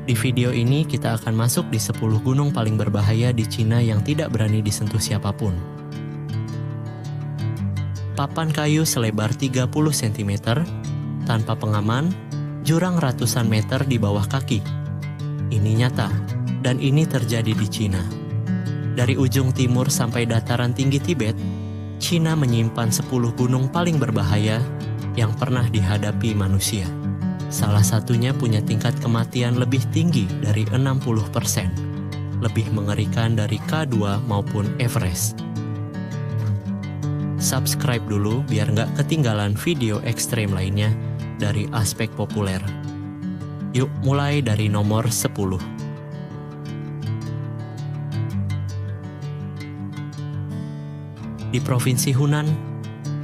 Di video ini kita akan masuk di 10 gunung paling berbahaya di Cina yang tidak berani disentuh siapapun. Papan kayu selebar 30 cm, tanpa pengaman, jurang ratusan meter di bawah kaki. Ini nyata, dan ini terjadi di Cina. Dari ujung timur sampai dataran tinggi Tibet, Cina menyimpan 10 gunung paling berbahaya yang pernah dihadapi manusia. Salah satunya punya tingkat kematian lebih tinggi dari 60%, lebih mengerikan dari K2 maupun Everest. Subscribe dulu biar nggak ketinggalan video ekstrem lainnya dari Aspek Populer. Yuk mulai dari nomor 10. Di Provinsi Hunan,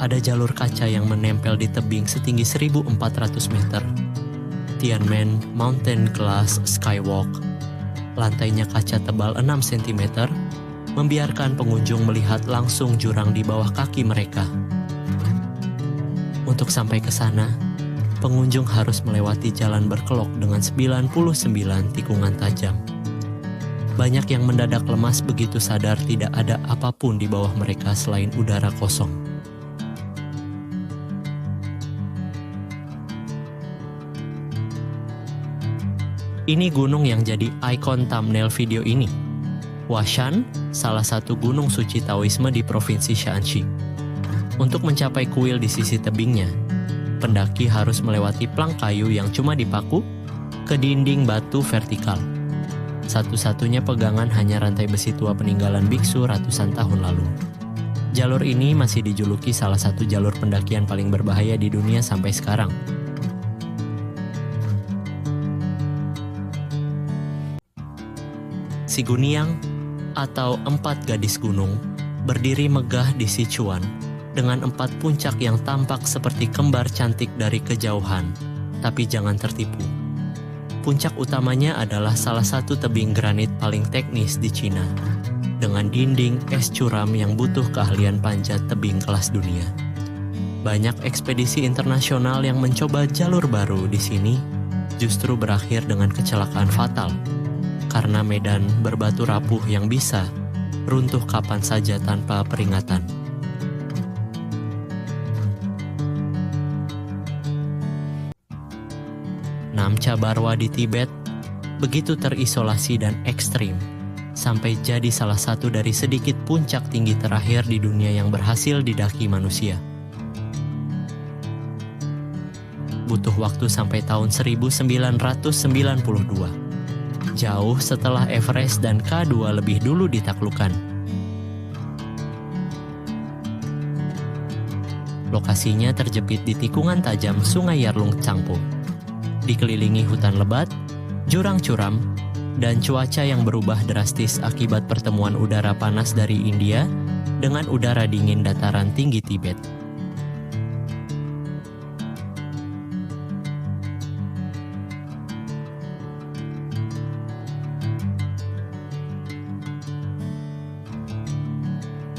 ada jalur kaca yang menempel di tebing setinggi 1.400 meter. Tianmen Mountain Glass Skywalk. Lantainya kaca tebal 6 cm, membiarkan pengunjung melihat langsung jurang di bawah kaki mereka. Untuk sampai ke sana, pengunjung harus melewati jalan berkelok dengan 99 tikungan tajam. Banyak yang mendadak lemas begitu sadar tidak ada apapun di bawah mereka selain udara kosong. Ini gunung yang jadi ikon thumbnail video ini. Huashan, salah satu gunung suci Taoisme di Provinsi Shanxi. Untuk mencapai kuil di sisi tebingnya, pendaki harus melewati plang kayu yang cuma dipaku ke dinding batu vertikal. Satu-satunya pegangan hanya rantai besi tua peninggalan biksu ratusan tahun lalu. Jalur ini masih dijuluki salah satu jalur pendakian paling berbahaya di dunia sampai sekarang. Siguniang, atau 4 gadis gunung, berdiri megah di Sichuan dengan 4 puncak yang tampak seperti kembar cantik dari kejauhan. Tapi jangan tertipu. Puncak utamanya adalah salah satu tebing granit paling teknis di Cina, dengan dinding es curam yang butuh keahlian panjat tebing kelas dunia. Banyak ekspedisi internasional yang mencoba jalur baru di sini justru berakhir dengan kecelakaan fatal, karena medan berbatu rapuh yang bisa runtuh kapan saja tanpa peringatan. Namcha Barwa di Tibet begitu terisolasi dan ekstrim, sampai jadi salah satu dari sedikit puncak tinggi terakhir di dunia yang berhasil didaki manusia. Butuh waktu sampai tahun 1992, jauh setelah Everest dan K2 lebih dulu ditaklukkan. Lokasinya terjepit di tikungan tajam Sungai Yarlung Tsangpo, dikelilingi hutan lebat, jurang curam, dan cuaca yang berubah drastis akibat pertemuan udara panas dari India dengan udara dingin dataran tinggi Tibet.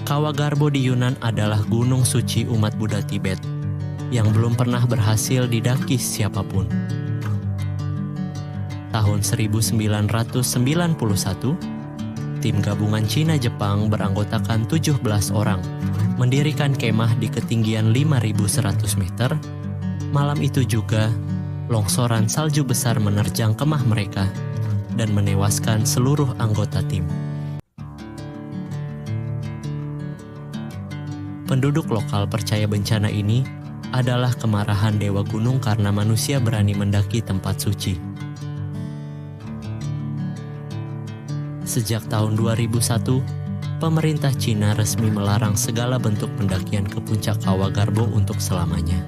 Kawagarbo di Yunan adalah gunung suci umat Buddha Tibet yang belum pernah berhasil didaki siapapun. Tahun 1991, tim gabungan Cina-Jepang beranggotakan 17 orang mendirikan kemah di ketinggian 5.100 meter. Malam itu juga, longsoran salju besar menerjang kemah mereka dan menewaskan seluruh anggota tim. Penduduk lokal percaya bencana ini adalah kemarahan dewa gunung karena manusia berani mendaki tempat suci. Sejak tahun 2001, pemerintah Cina resmi melarang segala bentuk pendakian ke puncak Kawagarbo untuk selamanya.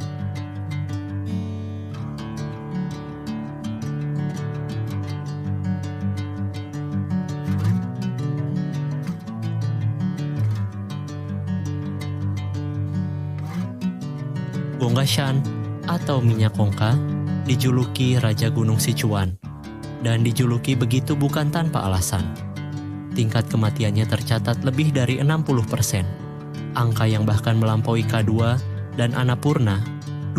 Gonggashan atau minyak kongka dijuluki Raja Gunung Sichuan, dan dijuluki begitu bukan tanpa alasan. Tingkat kematiannya tercatat lebih dari 60%, angka yang bahkan melampaui K2 dan Annapurna,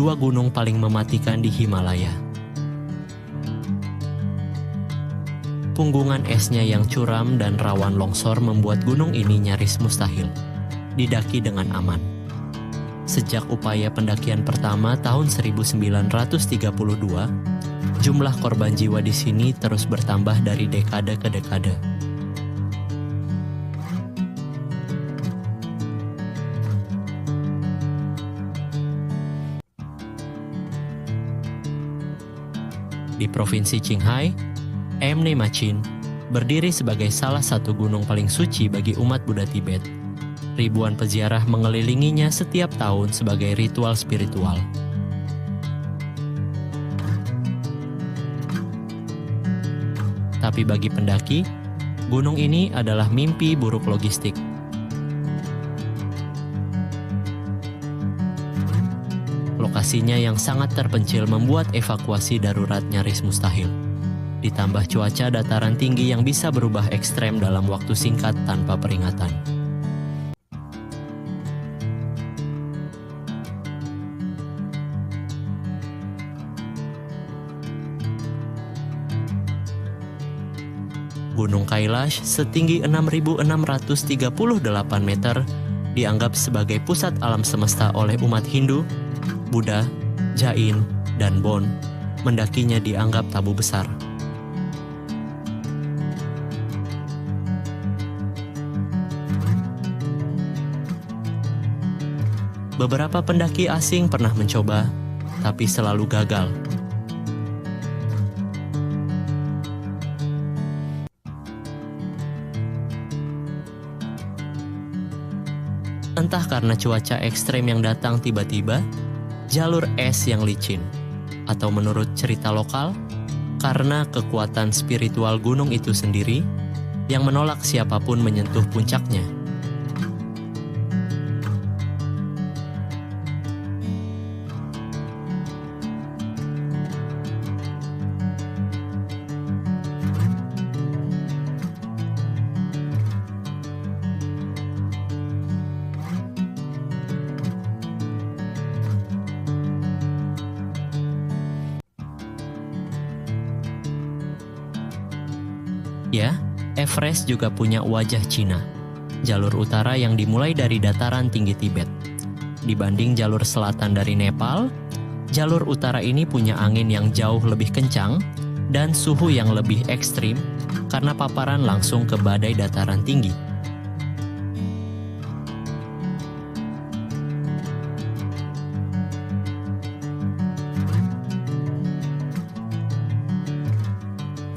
2 gunung paling mematikan di Himalaya. Punggungan esnya yang curam dan rawan longsor membuat gunung ini nyaris mustahil didaki dengan aman. Sejak upaya pendakian pertama tahun 1932, jumlah korban jiwa di sini terus bertambah dari dekade ke dekade. Di Provinsi Qinghai, Mnemachin berdiri sebagai salah satu gunung paling suci bagi umat Buddha Tibet. Ribuan peziarah mengelilinginya setiap tahun sebagai ritual spiritual. Tapi bagi pendaki, gunung ini adalah mimpi buruk logistik. Lokasinya yang sangat terpencil membuat evakuasi darurat nyaris mustahil. Ditambah cuaca dataran tinggi yang bisa berubah ekstrem dalam waktu singkat tanpa peringatan. Gunung Kailash setinggi 6.638 meter dianggap sebagai pusat alam semesta oleh umat Hindu, Buddha, Jain, dan Bon. Mendakinya dianggap tabu besar. Beberapa pendaki asing pernah mencoba, tapi selalu gagal. Entah karena cuaca ekstrem yang datang tiba-tiba, jalur es yang licin, atau menurut cerita lokal, karena kekuatan spiritual gunung itu sendiri yang menolak siapapun menyentuh puncaknya. Ya, Everest juga punya wajah Cina, jalur utara yang dimulai dari dataran tinggi Tibet. Dibanding jalur selatan dari Nepal, jalur utara ini punya angin yang jauh lebih kencang dan suhu yang lebih ekstrim karena paparan langsung ke badai dataran tinggi.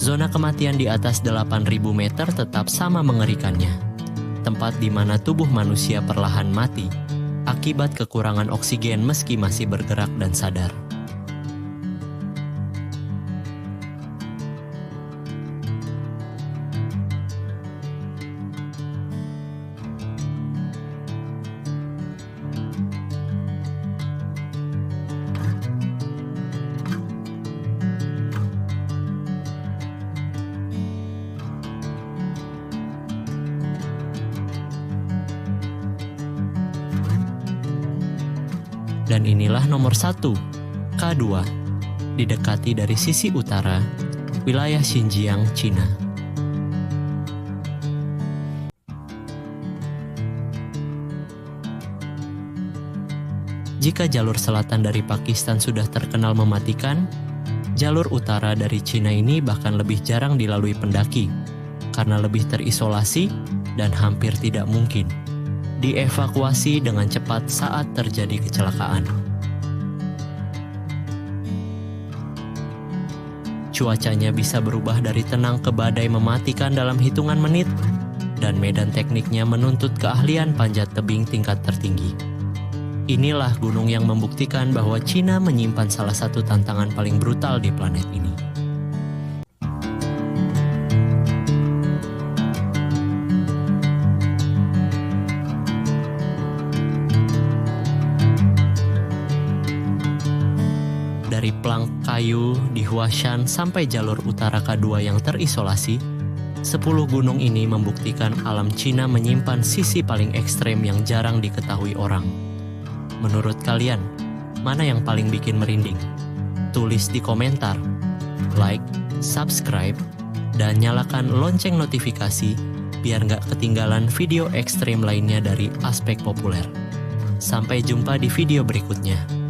Zona kematian di atas 8.000 meter tetap sama mengerikannya. Tempat di mana tubuh manusia perlahan mati akibat kekurangan oksigen meski masih bergerak dan sadar. Dan inilah nomor 1, K2, didekati dari sisi utara, wilayah Xinjiang, Cina. Jika jalur selatan dari Pakistan sudah terkenal mematikan, jalur utara dari Cina ini bahkan lebih jarang dilalui pendaki, karena lebih terisolasi dan hampir tidak mungkin dievakuasi dengan cepat saat terjadi kecelakaan. Cuacanya bisa berubah dari tenang ke badai mematikan dalam hitungan menit, dan medan tekniknya menuntut keahlian panjat tebing tingkat tertinggi. Inilah gunung yang membuktikan bahwa Cina menyimpan salah satu tantangan paling brutal di planet ini. Dari plank kayu di Huashan sampai jalur utara K2 yang terisolasi, 10 gunung ini membuktikan alam Cina menyimpan sisi paling ekstrem yang jarang diketahui orang. Menurut kalian, mana yang paling bikin merinding? Tulis di komentar. Like, subscribe, dan nyalakan lonceng notifikasi biar nggak ketinggalan video ekstrim lainnya dari Aspek Populer. Sampai jumpa di video berikutnya.